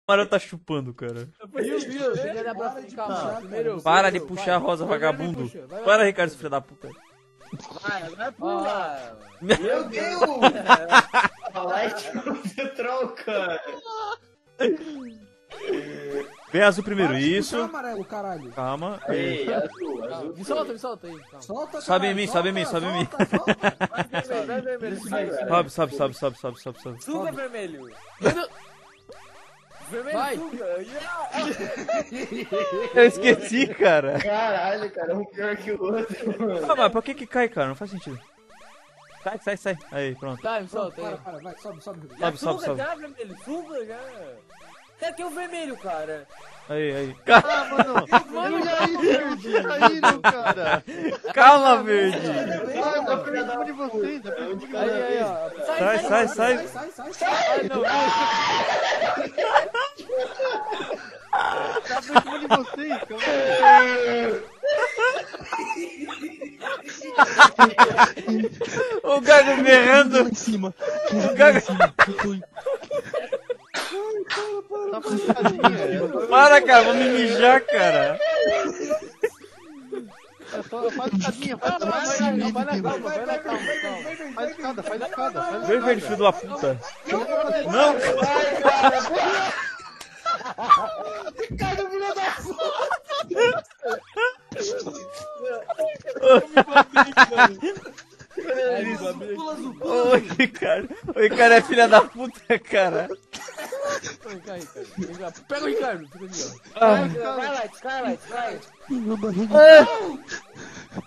Mario tá chupando, cara. Meu Deus, ele era pra ficar primeiro. Para de puxar a rosa, vagabundo. Para, Ricardo, filho da puta. Vai pular. Meu Deus! Light troll, cara. Vem azul primeiro, isso. Amarelo, caralho. Calma. Ei, azul. Me solta aí. Calma. Solta, Sobe em mim, solta, sobe em mim, sobe em mim. Vai vermelho. Sobe. Suga vermelho. Vermelho Vai. suga. Eu esqueci, cara. Caralho, cara, um pior que o outro, mano. Ah, mas por que cai, cara? Não faz sentido. Sai. Aí, pronto. Tá, me solta aí. Para, vai, sobe. Sobe. Suga já, vermelho. Suga já. Aqui é o vermelho, cara. Aí. Ah, mano. Aí, não, cara. Calma, verde. Ah, tá por cima de vocês. Tá por cima de Aí, vocês. ó. Sai. Ai, não. Tá por cima de vocês, calma. O Gago berrando. Lá em cima. O Gago... Tá por escadinha. Para, cara, vou me mijar, cara. Faz escadinha, faz escada. Faz escada. Vem, verde, filho da puta. Não, Vai, cara, Ricardo, filho da puta. Ô, Ricardo. O Ricardo é filha da puta, cara. Pega o Ricardo. Fica aqui, ó. Vai. Minha barriga.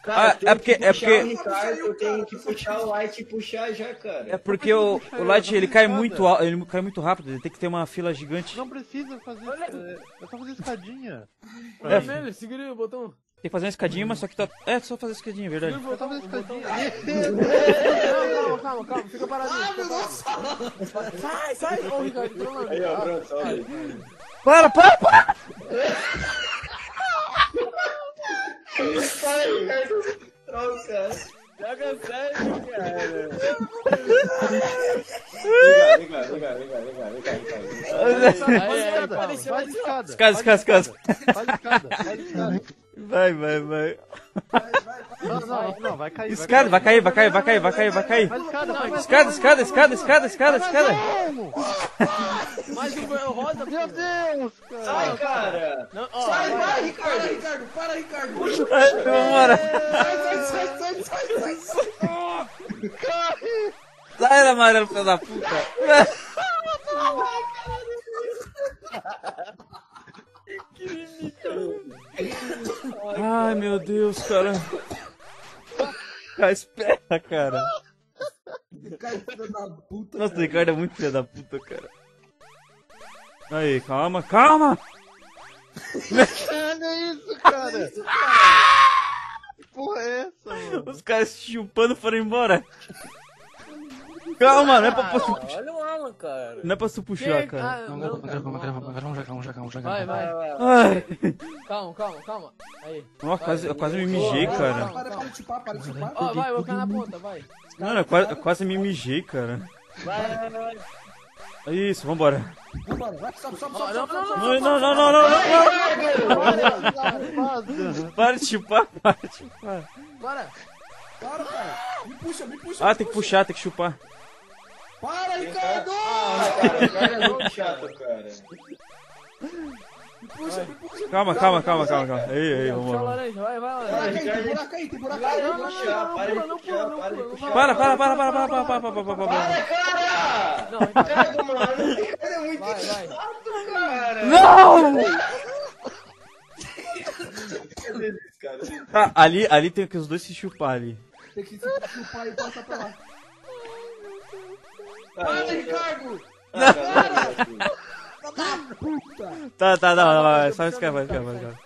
Cara, É porque... o Ricardo, eu tenho que puxar o Light e puxar já, cara. É porque o Light, ele cai muito rápido, ele tem que ter uma fila gigante. Não precisa fazer. É só fazer escadinha. Vermelho, segura aí o botão. Tem que fazer uma escadinha, mas só que tá... É, só fazer escadinha, verdade. É só fazer escadinha. Calma. Fica paradinho. Sai. Ô, Ricardo, pelo amor de Aí, ó, Deus. pronto, olha. Para! Sai, Ricardo, troll, cara. Joga sério, cara. Faz escada. Escada. Faz escada. Vai. Não, vai cair. Escada, vai cair. Faz escada. Mais um roda, Meu Deus, cara. Sai, cara. Não, ó, Vai, Ricardo. Para, Ricardo. Vambora. Sai, amarelo, filho da puta. Ai, meu Deus, cara. Espera, cara. Ricardo, filho da puta. Nossa, o Ricardo é muito filho da puta, cara. Aí, calma. Olha isso, cara. Que porra é essa, mano? Os caras chupando foram embora. Calma, não é pra tu puxar. olha o Alan, cara. Não é pra tu puxar, cara. Vamos jogar. Vai. Ai. Calma. Aí. Nossa, eu quase me mijei, cara. Para de chupar. Ó, vai, vou ficar na ponta, vai. Mano, eu quase me mijei, cara. Vai. Isso, vambora. Vambora, vai, sobe. Não. Para de chupar. Bora. Para, cara. Me puxa. Ah, tem que puxar, tem que chupar. Para, Ricardo. Cara, o cara é muito chato, cara. Me puxa. Calma. Aí, Puxa a vambora. laranja, vai, laranja. Tem buraco aí. Para de puxar, para de puxar. Para. Para, cara! Não, Ricardo, mano, o Ricardo é muito vai. chato, cara. Não! Cadê esse cara? Tá, ali tem que os dois se chupar ali. Tem que chupar e passar pra lá. Para, Ricardo. Tá, não, vai, só escada. Escada.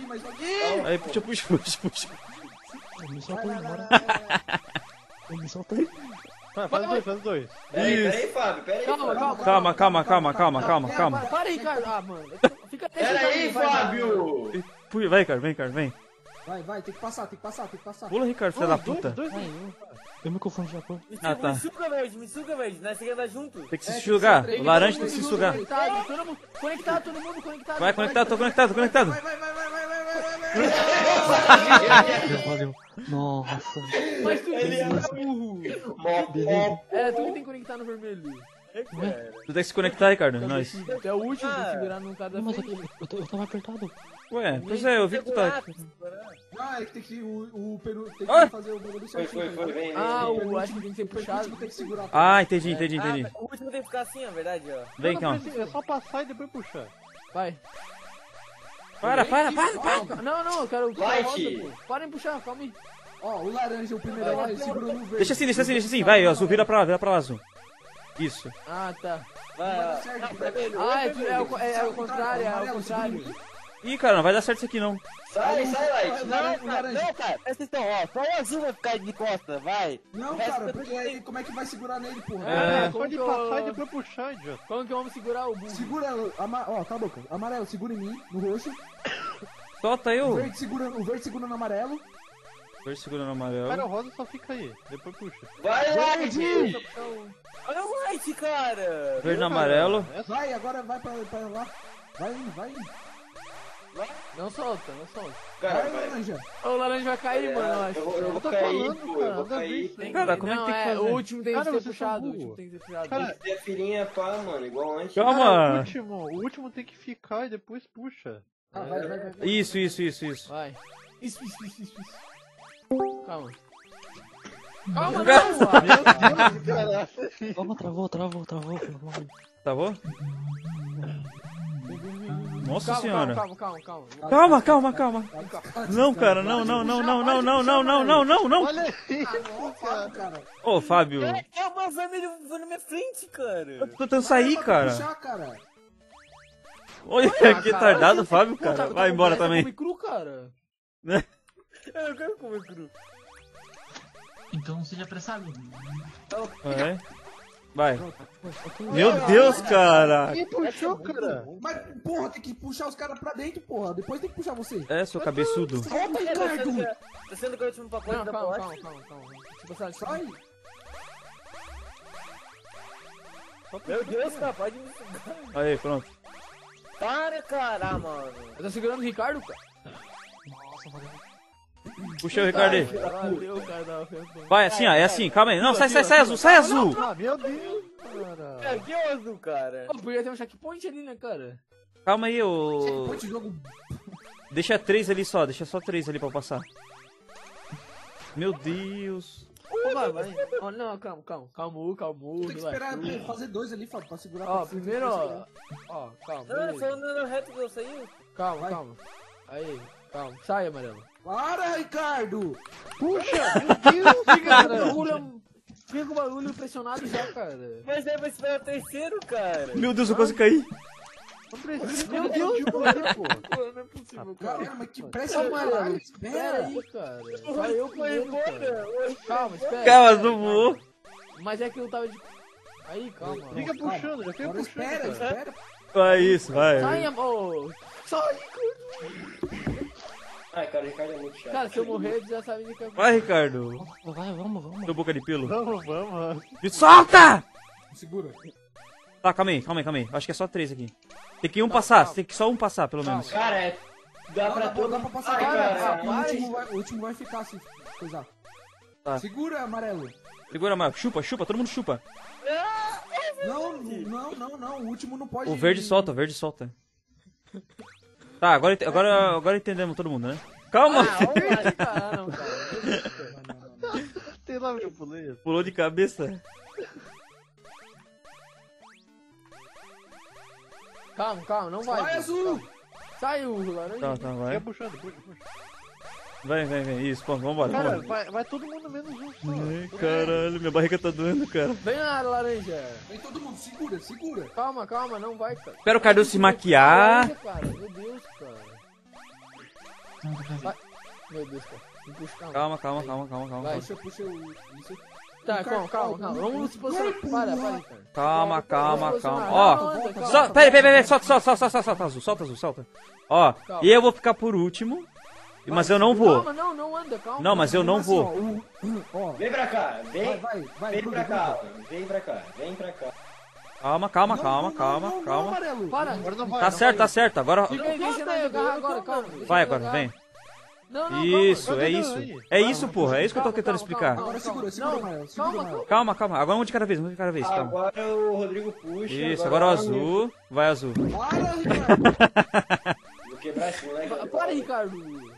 Mais um aqui. Aí, puxa. Me solta aí. Faz os dois. Peraí, Fábio, peraí. Calma. Para, Ricardo. Ah, mano. Fica Peraí, Fábio. Vai, Ricardo, vem. Vai, tem que passar. Pula, Ricardo, filha da puta. Eu me confundi já, pô. Ah, tá. Me suga, verde. Nós temos que andar junto. Tem que se sugar. O laranja tem que se sugar. Conectado, todo mundo conectado. Vai, conectado, tô conectado. Vai. Valeu. Nossa. Mas tu Ele é burro. Tu que tem que conectar no vermelho. Tu tem que se conectar, Ricardo. Nós. Tu é o último pra segurar no cara da Mas frente. eu tava apertado. Ué, pois é, eu vi que tu tá. Ah, é que tem que tem Ah! que fazer o bagulho Foi, certinho. vem. Acho que tem que ser puxado. Tem que segurar. Ah, entendi. O último tem que ficar assim, ó, verdade, ó. Vem, calma. É só passar e depois puxar. Vai. Para. Não, eu quero puxar a roda, Light. pô. Parem de puxar, calma aí. Ó, o laranja, o primeiro lá, ele segura no verde. Deixa assim. Vai, azul, vira pra lá, azul. Isso. Ah, tá. Vai dar certo. É o contrário, é o contrário. Ih, cara, não vai dar certo isso aqui não. Sai, Light. O laranja. Não, cara, presta atenção, ó. Só o azul vai ficar de costa, vai. Não, cara, porque aí como é que vai segurar nele, porra? É. Pode passar e depois puxar, idiota. Como que vamos segurar o burro? Segura, ó, tá boca. Amarelo, segura em mim, no roxo. Solta O eu. verde segura no amarelo. Verde segurando o Cara, amarelo. o rosa só fica aí. Depois puxa. Vai, Light. Olha o Light, cara. Verde no amarelo. Vai, agora vai pra lá. Vai indo. Não solta. Cara, Vai, vai. laranja. O laranja vai cair, mano, eu acho. Eu vou tô cair, falando, pô, cara, eu vou nada a ver cair. isso aí. Cara, como é que tem que fazer? O último tem que Cara, ser vocês são puxado. O burro. último tem que ser puxado. Cara, Tem a filhinha pá, mano, igual antes. Calma. O último tem que ficar e depois puxa. Ah, vai. Isso. Vai. Isso. Calma. Calma, Calma, travou. Tá bom? Nossa senhora. Calma. Não, cara, não. Olha aí, Cara. Ô, Fábio. É, o vermelho foi na minha frente, cara. Eu tô tentando sair, cara. Puxar, cara. Olha que retardado, Fábio, cara. Vai embora também. Come cru, cara. Eu quero comer cru. Então seja apressado. É. Vai. Meu Deus, cara. quem puxou, cara? Mas, porra, tem que puxar os caras pra dentro, porra. Depois tem que puxar você. É, seu cabeçudo. Solta, Ricardo. Tá sendo que é o último pacote Não, da calma. boate. Tipo, sabe, Sai. Meu Deus, cara, pode me sugar. Aí, pronto. Para, cara, mano. Eu tô segurando o Ricardo, cara. Puxa o Ricardo aí. Valeu, cara. Vai, assim, ó. É assim. Calma aí. Não, sai azul. Sai azul. Ah, meu Deus, cara. É, que oso, cara. Pô, podia ter um checkpoint ali, né, cara? Calma aí, ô. Depois de jogo. Deixa 3 ali só. Deixa só 3 ali pra eu passar. Meu Deus. Vai. Ó, não, calma. Tem que esperar fazer 2 ali, Fábio, pra segurar. Ó, pra primeiro, ó. Ó, calma. Não, ele beleza. falou no reto que eu saí. Calma. Aí, calma. Sai, amarelo. Para, Ricardo. Fica com o bagulho pressionado já, cara. Mas aí vai esperar o terceiro, cara. Meu Deus, eu quase caí. Meu Deus, pô. Não é possível, cara. Cara, mas que pressa, Amarelo. caralho. Espera aí, cara. Só eu primeiro, cara. Calma, espera. Calma, azul voou. Mas é que eu tava de... Aí, calma. Fica puxando, já fica Agora puxando. espera. cara. Vai isso, vai. Sai, amor. Sai, Ai, cara, o Ricardo é muito chato. cara. Se eu morrer, já sabe de que eu... Vai, Ricardo. Vai, vamos. Seu boca de pelo. Vamos. Me solta! Segura. Tá, calma aí. Acho que é só 3 aqui. Tem que passar. Tem que só um passar, pelo menos. Cara, dá pra todo... Dá pra passar. Ai, Cara, cara. o último vai ficar assim. Coisa. Tá. Segura, amarelo. Segura, mais. Chupa. Todo mundo chupa. Não. O último não pode. O verde solta. Tá, agora entendemos todo mundo, né? Calma! Não, cara. Tem lá onde eu pulei. Pulou de cabeça. Calma, não vai. Vai, azul. Sai o laranja. Tá, vai. Fica puxando, puxa. Vai. Isso, pronto, vambora. Cara, vai todo mundo menos um só. Ai, caralho, minha barriga tá doendo, cara. Vem na área, laranja. Vem todo mundo, segura. Calma, não vai, cara. Espera o Cardoso se maquiar. Laranja, cara. Meu Deus, cara. Vai. Meu Deus, cara. Me puxa, calma. Calma. Vai. Puxa o. Isso. Tá, calma. Vamos se posicionar. Para, cara. Calma. Vamos Ó, posicionar. só, peraí, solta azul. Ó, Calma. e eu vou ficar por último. Mas eu não vou. Calma, não anda, calma. Não, mas eu não Assim, vou. ó, Vem pra cá, vem. vai, Vem gruda, pra cá, gruda. vem pra cá, vem pra cá. Calma, Não, amarelo. Para. Agora não vai. Tá certo, tá certo. Agora. Fica aí, deixa nós jogar agora, calma. deixa Vai nós agora, jogar. vem. Não, Isso, calma. é isso. É isso, porra. É isso que eu tô tentando Calma, explicar. calma, Agora segura, Não, amarelo. Segura, calma, amarelo. Calma. Agora um de cada vez, calma. Agora o Rodrigo puxa. Isso, agora o azul. Vai, azul. Para, Ricardo. Vou quebrar esse moleque. Para, Ricardo.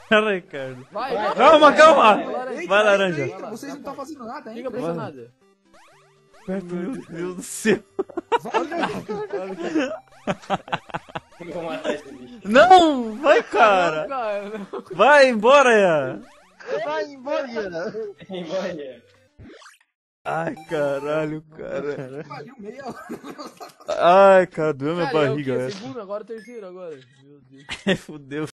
Pera aí, Ricardo. Vai. Calma. Eita, Vai, laranja. eita, vocês não estão fazendo nada Fica ainda. pressionado. Meu Deus do céu. Vou matar esse bicho. Não! Vai, cara! Cara, Vai embora, Ian! Vai embora, Ian. Vem embora. Ai, caralho, cara. Pariu, meia hora. Ai, cara, doeu minha cara, é o barriga, quê? velho. Segundo, agora terceiro, agora. Meu Deus. Fudeu.